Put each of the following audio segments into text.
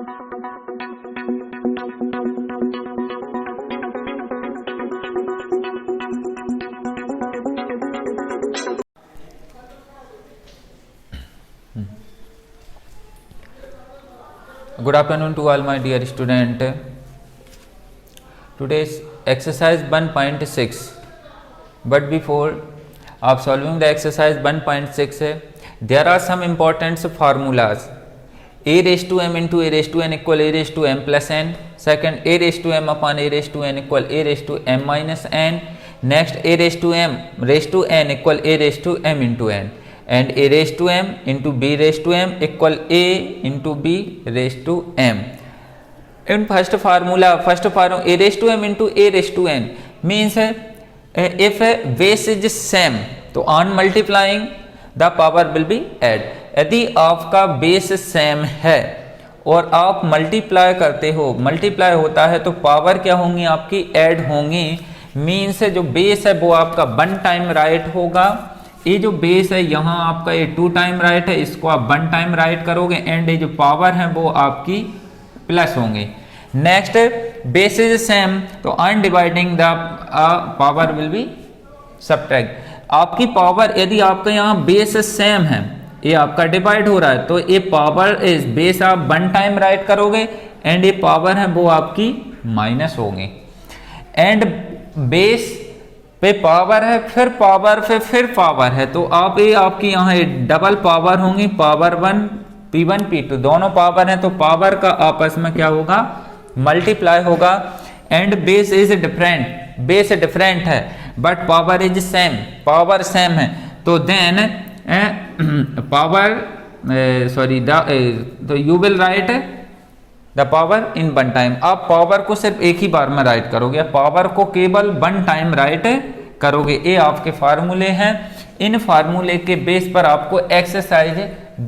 Good afternoon to all my dear student. Today's exercise 1.6. But before of solving the exercise 1.6, there are some important formulas. A raised to m into a raised to n equal a raised to m plus n. Second, a raised to m upon a raised to n equal a raised to m minus n. Next, a raised to m raised to n equal a raised to m into n. And a raised to m into b raised to m equal a into b raised to m. In first formula a raised to m into a raised to n means if base is same तो on multiplying the power will be add. यदि आपका base same है और आप multiply करते हो, multiply होता है तो पावर क्या होंगी आपकी ऐड होंगी. मीन्स जो बेस है वो आपका 1 टाइम राइट होगा. ये जो बेस है यहाँ आपका ये 2 टाइम राइट है, इसको आप 1 टाइम राइट करोगे एंड ये जो पावर है वो आपकी प्लस होंगे. नेक्स्ट बेस इज सेम तो on dividing the power will be subtract. आपकी पावर यदि आपका यहाँ बेस सेम है, ये आपका डिवाइड हो रहा है तो ये पावर इस बेस आप 1 टाइम राइट करोगे एंड ये पावर है वो आपकी माइनस होंगे. एंड बेस पे पावर है फिर पावर फिर पावर है तो आप ये आपकी यहाँ डबल पावर होंगी. पावर 1 P1 P2 दोनों पावर है तो पावर का आपस में क्या होगा मल्टीप्लाई होगा. And base is different, base different है but power is same, power same है तो देन पावर तो you will write the power in 1 time. आप पावर को सिर्फ एक ही बार में राइट करोगे, पावर को केवल 1 टाइम राइट करोगे. ये आपके फार्मूले हैं. इन फार्मूले के बेस पर आपको एक्सरसाइज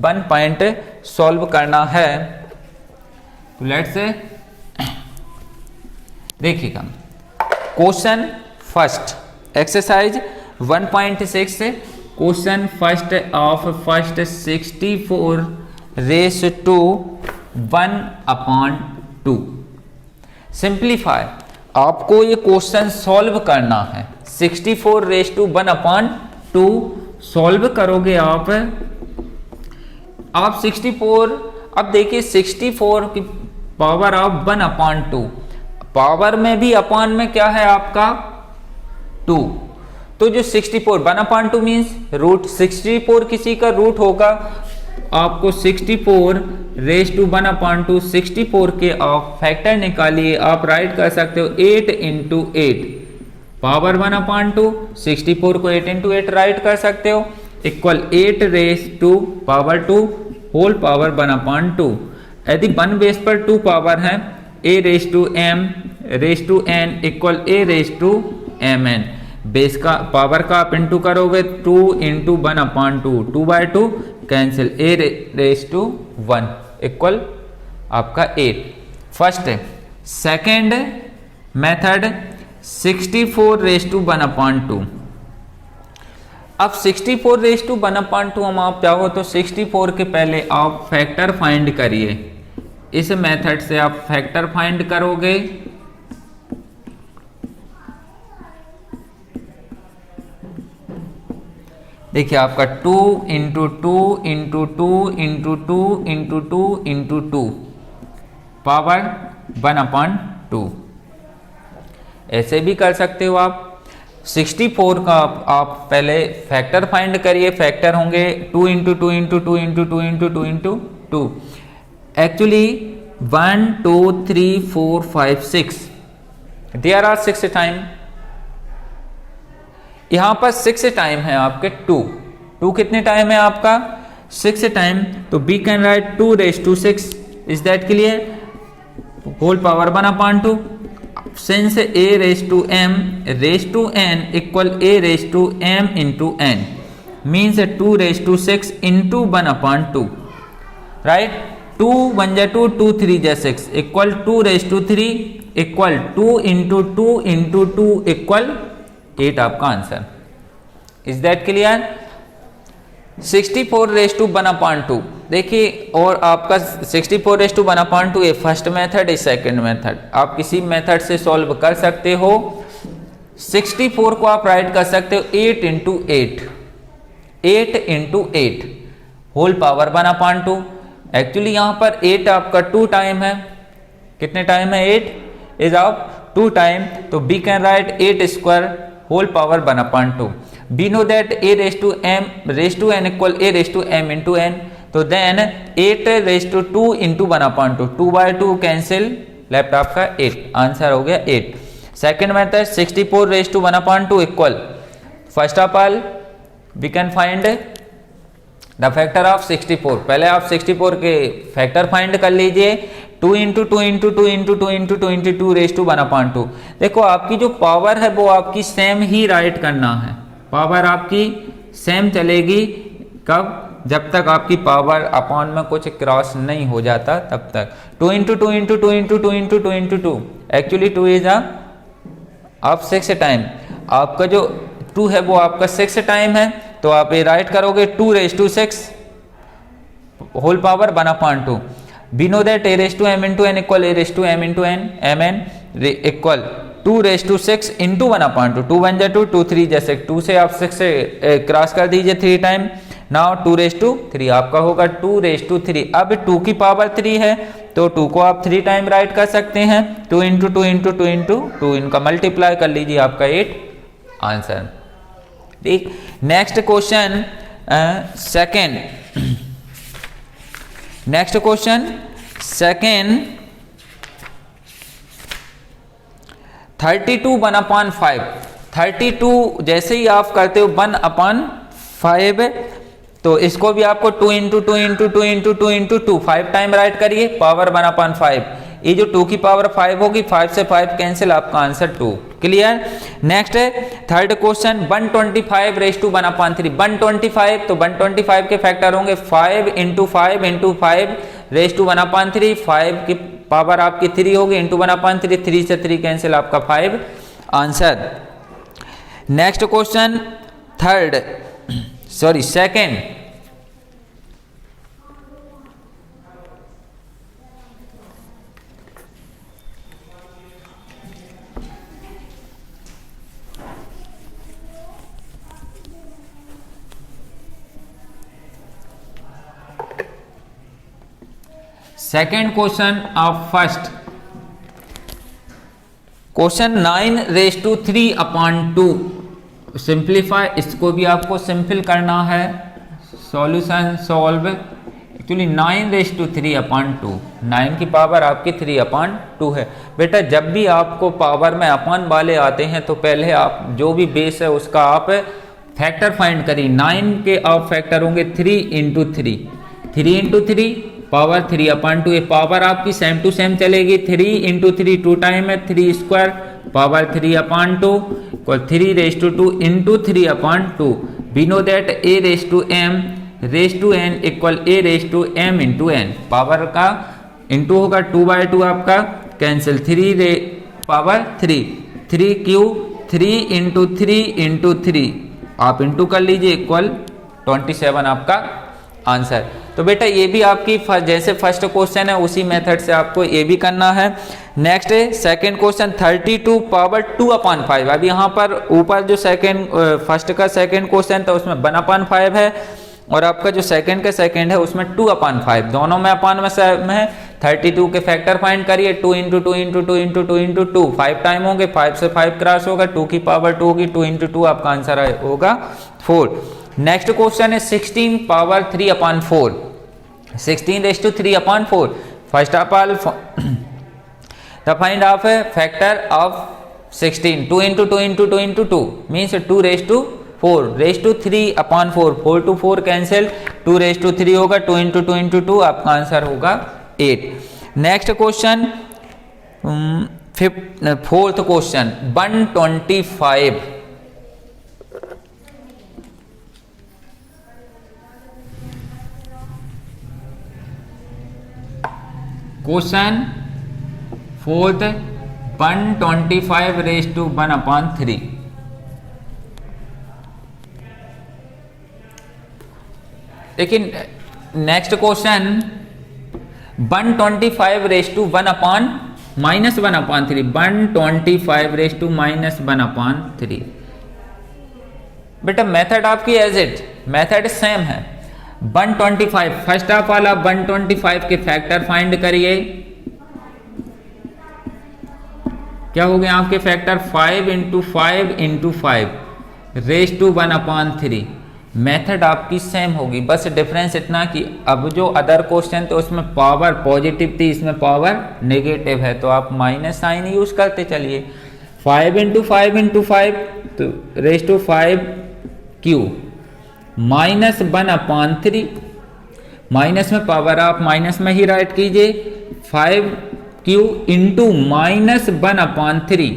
1 पॉइंट सॉल्व करना है. तो लेट्स देखिएगा question first exercise 1.6 question first of first 64 raise to 1/2. Simplify. आपको ये क्वेश्चन सॉल्व करना है. 64 रेस टू 1/2 सॉल्व करोगे आप 64. अब देखिए 64 की पावर ऑफ 1/2 पावर में भी अपॉन में क्या है आपका 2. तो जो 64 1/2 मीन्स रूट 64 किसी का रूट होगा. आपको 64 रेस टू 1/2 64 के आप फैक्टर निकालिए. आप राइट कर सकते हो 8 into 8 पावर 1/2. 64 को 8 into 8 राइट कर सकते हो equal 8 raise to power 2 whole power 1/2. यदि 1 बेस पर 2 पावर है a raise to m raise to n equal a raise to mn. Base का पावर का आप इंटू करोगे 2 into 1/2 2/2 cancel a raise to 1 equal आपका 8. फर्स्ट है. Second method 64 raise to 1/2. अब 64 रेस टू 1/2 हम आप चाहो तो 64 के पहले आप फैक्टर फाइंड करिए. इस मेथड से आप फैक्टर फाइंड करोगे. देखिए आपका 2 into 2 into 2 into 2 into 2 into 2 power 1/2. ऐसे भी कर सकते हो आप. 64 का आप पहले फैक्टर फाइंड करिए. फैक्टर होंगे 2 into 2 into 2 into 2 into 2 into 2. Actually 1 2 3 4 5 6 there are 6 time. यहां पर 6 टाइम है आपके 2 कितने टाइम है आपका 6 टाइम. तो we can write 2 raise to 6. Is that clear. Whole power 1/2. Since a raise to m raise to n equal a raise to m into n means 2 raise to 6 into 1/2 right. 2 1 जा 2 2 3 जा 6 equal 2 raise to 3 equal 2 into 2 into 2 equal 8 आपका answer. Is that clear. 64 raise to 1/2 देखिए, और आपका 64:1/2 ये first method, ये second method. आप किसी मेथड से सॉल्व कर सकते हो। 64 को आप राइट कर सकते हो 8 इंटू 8 होल पावर 1/2। एक्चुअली यहां पर 8 आपका 2 टाइम है। कितने टाइम है? 8 इज ऑफ 2 टाइम, तो we can write 8 square whole power 1/2। We know that a raised to n equal a raised to m into n, तो then 8 raised to 2 into 1/2, 2/2 cancel, left आपका 8, answer हो गया 8। Second method 64 raised to 1/2 equal, first of all we can find the factor of 64। पहले आप 64 के factor find कर लीजिए। 2 into 2 into 2 into 2 into 2 into 2 raise to 1/2। देखो आपकी जो पावर है वो आपकी सेम ही राइट करना है। पावर आपकी सेम चलेगी कब? जब तक आपकी पावर अपॉन में कुछ क्रॉस नहीं हो जाता तब तक। 2 into 2 into 2 into 2 into 2 into 2, actually 2 is आप 6 टाइम। आपका जो 2 है वो आपका 6 टाइम है, तो आप ये राइट करोगे 2 raise to 6 whole power 1/2। We know that a raised to m into n equal a raised to m into n, mn equal 2 raised to 6 into 1/2। 2 1 जा 2, 2 3 जा 6, 2 से आप 6 से क्रॉस कर दीजिए 3 टाइम। नाउ 2 raised to 3 आपका होगा 2 raised to 3। अब 2 की पावर 3 है, तो 2 को आप 3 टाइम राइट कर सकते हैं। 2 इंटू 2 इंटू 2 इंटू 2, इनका मल्टीप्लाई कर लीजिए, आपका 8 आंसर। ठीक, next question second. Next question second 32 1/5। 32 जैसे ही आप करते हो 1/5, तो इसको भी आपको 2 into 2 into 2 into 2 into 2 5 time right करिए, पावर 1/5। ये जो 2 की पावर 5 होगी, 5 से 5 कैंसिल, आपका आंसर 2। क्लियर? नेक्स्ट है थर्ड क्वेश्चन 125 रेज टू 1/3। 125, तो 125 के फैक्टर होंगे 5 इंटू 5 इंटू 5 रेज टू 1/3। 5 की पावर आपकी 3 होगी इंटू 1/3, 3 से 3 कैंसिल, आपका 5 answer. Next question second second question of first question 9 raise to 3/2। Simplify, इसको भी आपको सिंपल करना है। Solution solve, actually 9 raise to 3/2, 9 की पावर आपकी 3/2 है। बेटा जब भी आपको पावर में अपान वाले आते हैं तो पहले आप जो भी बेस है उसका आप फैक्टर फाइंड करिए। 9 के आप फैक्टर होंगे 3 इंटू 3, 3 इंटू 3 पावर 3/2। ये पावर आपकी सेम टू सेम चलेगी। 3 इंटू 3 2 टाइम है, 3 square power 3/2 equal 3 raise to 2 into 3/2। We know that a raise to m raise to n equal a raise to m into n। Power का into होगा 2/2 आपका cancel, 3 power 3 cube 3 into 3 into 3 आप into कर लीजिए equal 27 आपका answer. तो बेटा ये भी आपकी जैसे फर्स्ट क्वेश्चन है उसी मेथड से आपको ये भी करना है। नेक्स्ट है सेकंड क्वेश्चन 32 पावर 2/5। अब यहाँ पर ऊपर जो फर्स्ट का सेकंड क्वेश्चन था उसमें 1/5 है, और आपका जो सेकंड का सेकंड है उसमें 2/5, दोनों में अपान में सेम है। 32 के फैक्टर फाइंड करिए, 2 into 2 into 2 into 2 into 2 5 time होंगे, 5 से 5 क्रॉस होगा, 2 की पावर 2 होगी, 2 इंटू 2 आपका आंसर होगा 4। नेक्स्ट क्वेश्चन है 16 power 3/4। 16 raise to 3/4। First of all the find of factor of 16, 2 into 2 into 2 into 2 means 2 raise to 4 raise to 3/4, 4 to 4 cancel, 2 raise to 3 होगा, 2 into 2 into 2 आपका answer होगा 8। Next question fourth question 125। Question fourth 125 raise to 1/3। लेकिन next question 125 raise to 1 upon minus 1 upon 3, 125 raise to minus 1 upon 3। बेटा method आपकी as it method same है। 125 first of all आप 125 के factor find करिए। क्या हो गया आपके factor 5 into 5 into 5 raise to 1 upon 3। Method आपकी सेम होगी, बस डिफरेंस इतना कि अब जो अदर क्वेश्चन थे उसमें पावर पॉजिटिव थी, इसमें पावर नेगेटिव है, तो आप माइनस साइन यूज करते चलिए। 5 इंटू 5 इंटू 5 तो raise to 5 cube minus 1 upon 3। Minus में पावर आप माइनस में ही राइट कीजिए। 5 cube into minus 1 upon 3,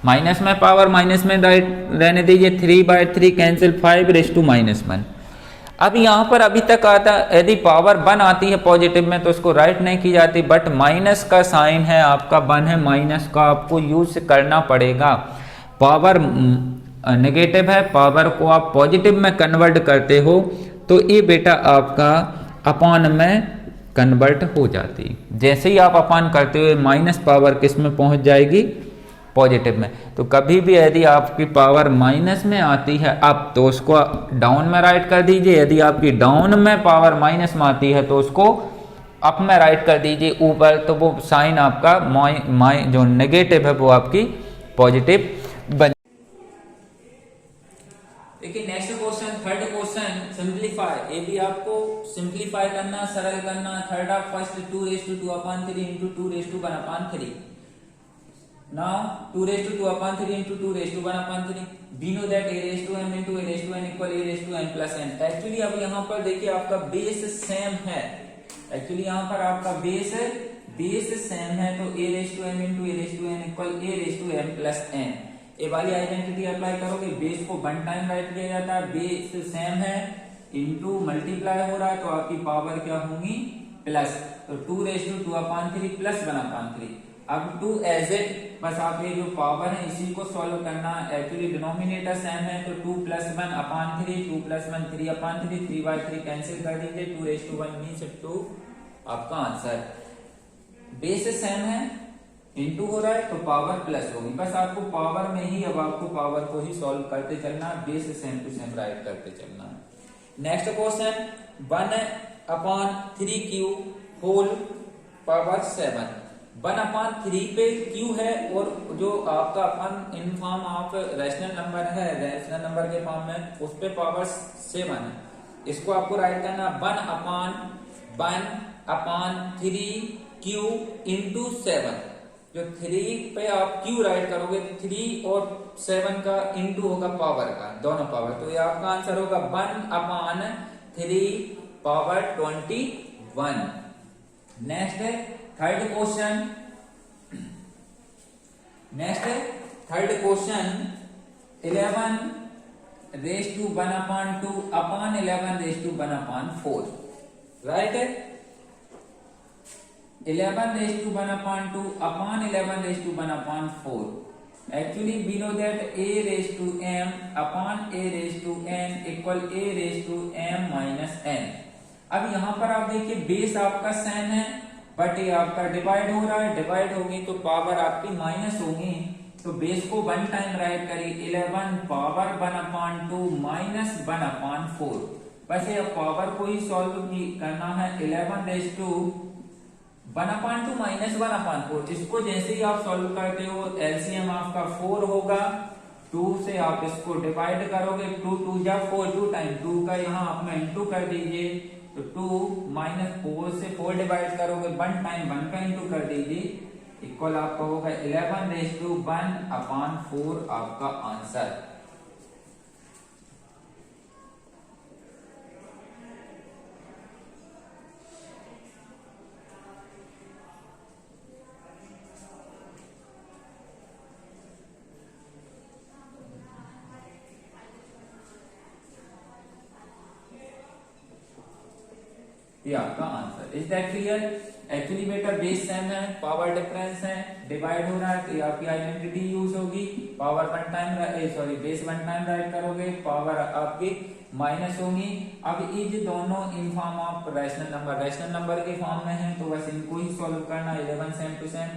minus में पावर माइनस में राइट रहने दीजिए। 3/3 कैंसिल, 5 रेस टू माइनस 1। अब यहाँ पर अभी तक आता यदि पावर 1 आती है पॉजिटिव में तो उसको राइट नहीं की जाती, बट माइनस का साइन है आपका 1 है, माइनस का आपको यूज करना पड़ेगा। पावर नेगेटिव है, पावर को आप पॉजिटिव में कन्वर्ट करते हो तो ये बेटा आपका अपॉन में कन्वर्ट हो जाती। जैसे ही आप अपॉन करते हुए माइनस पावर किस में पहुंच जाएगी, पॉजिटिव में। तो कभी भी यदि आपकी पावर माइनस में आती है अब तो उसको डाउन में राइट कर दीजिए, यदि आपकी डाउन में पावर माइनस में आती है तो उसको अप में राइट कर दीजिए ऊपर, तो वो साइन आपका जो नेगेटिव है वो आपकी पॉजिटिव बन। देखिए next question, third question simplify. ये भी आपको सिंप्लीफाई करना, सरल करना। Third of first 2 raise to 2 upon 3 into 2 raise to 1 upon 3। Now 2 raise to 2 upon 3 into 2 raise to 1 upon 3। We know that a raise to m into a raise to n equal a raise to n plus n। Actually अब यहाँ पर देखिए आपका base same है। Actually यहाँ पर आपका base same है, तो a raise to m into a raise to n equal a raise to m plus n। ये वाली आइडेंटिटी अप्लाई करोगे, बेस को 1 टाइम राइट किया जाता है, बेस सेम है इंटू मल्टीप्लाई हो रहा है तो आपकी पावर क्या होंगी, प्लस। तो 2 raise to 2 upon 3 plus 1 upon 3। अब 2 एज इट, बस आप ये जो पावर है इसी को सॉल्व करना। एक्चुअली डिनोमिनेटर सेम है तो 2 plus 1 upon 3, 2 plus 1 3 upon 3, 3/3 cancel कर दीजिए। 2 रेस टू 1 मीन्स 2 आपका आंसर। बेस सेम है, इंटू हो रहा है तो पावर प्लस होगी। बस आपको पावर में ही अब आपको पावर को ही सॉल्व करते चलना, base same to same write करते चलना। Next question 1 upon 3 Q whole power 7। 1 upon 3 पे क्यू है और जो आपका अपन in form of rational number है, रैशनल नंबर के फॉर्म में उस पे पावर 7 है। इसको आपको राइट करना 1 अपॉन 3 क्यू इंटू 7। जो 3 पे आप क्यू राइट करोगे, 3 और 7 का इंटू होगा पावर का, दोनों पावर, तो ये आपका आंसर होगा 1 अपॉन 3 पावर 21। नेक्स्ट है थर्ड क्वेश्चन। नेक्स्ट है third question 11 raise to 1 upon 2 upon 11 raise to 1 upon 4। Right है, 11 raise to 1 upon 2 upon 11 raise to 1 upon 4. Actually we know that a raised to m upon a raised to n equal a raised to m minus n। अब यहाँ पर आप देखिए base आपका same है but ये आपका डिवाइड हो रहा है, डिवाइड होगी तो पावर आपकी माइनस होगी, तो बेस को 1 टाइम राइट करिए। 11 पावर 1 upon 2 माइनस 1 upon 4। बस ये पावर को ही सॉल्व करना है। 11 raise to 1 upon 2 minus 1 upon 4। इसको जैसे ही आप सॉल्व करते हो एलसीएम आपका 4 होगा। 2 से आप इसको डिवाइड करोगे, 2 2 जा 4, 2 टाइम 2 का यहाँ अपना इंटू कर दीजिए, तो 2 माइनस 4 से 4 डिवाइड करोगे, 1 टाइम 1 का इंटू कर दीजिए, इक्वल आपका होगा 11 रेस टू 1 upon 4 आपका आंसर। ये आपका answer. Is that clear? Actually बेटा बेस सेम है, पावर डिफरेंस है, डिवाइड हो रहा है तो आपकी आइडेंटिटी यूज होगी, power one time sorry base one time right करोगे, पावर आपकी माइनस होगी। अब इज दोनों इन फॉर्म ऑफ रैशनल नंबर के फॉर्म में है तो बस इनको ही सॉल्व करना। 11 सेम टू सेम,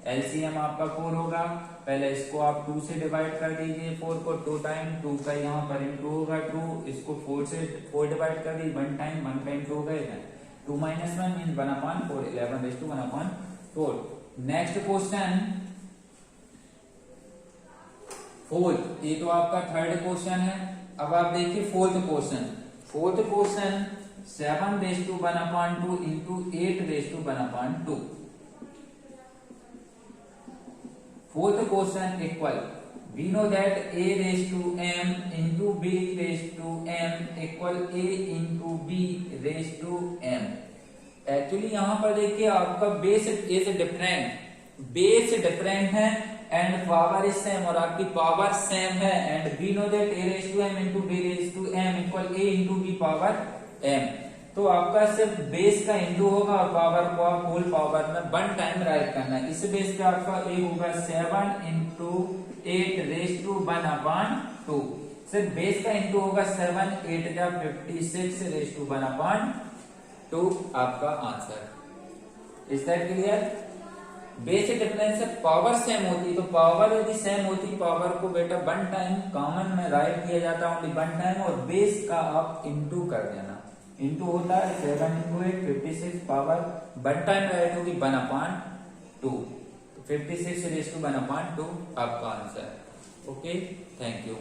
एलसीएम आपका 4 होगा, पहले इसको आप 2 से डिवाइड कर दीजिए, 4 को 2 टाइम, 2 का यहाँ पर इंटू होगा 2, इसको 4 से 4 डिवाइड कर दी, 1 टाइम 1 का इंटू हो गए 2 minus 1 mean 1/4, 11/1/4। Next question fourth, ये तो आपका थर्ड क्वेश्चन है। अब आप देखिए fourth question 7/1/2 into 8/1/2। Fourth question equal. We know that a raised to m into b raised to m equal a into b raised to m. Actually यहाँ पर देखिए आपका बेस डिफरेंट है एंड पावर इज सेम, और आपकी power same है and we know that a raised to m into b raised to m equal a into b power m। तो आपका सिर्फ बेस का इंटू होगा और पावर को आप होल पावर में 1 टाइम राइट करना है। इस बेस पे आपका ए होगा 7 इंटू 8/1/2। सिर्फ बेस का इंटू होगा 7, 8 जा 56/1/2 आपका answer. Is that clear? Base difference से पावर सेम होती, तो पावर यदि सेम होती, पावर को बेटा 1 टाइम कॉमन में राइट किया जाता ओनली 1 टाइम, और बेस का आप इंटू कर देना। इंटू होता है 7 इंटू 8 56, पावर 1 टाइम राइट होगी 1/2, 56/1/2 आपका आंसर। Okay, thank you.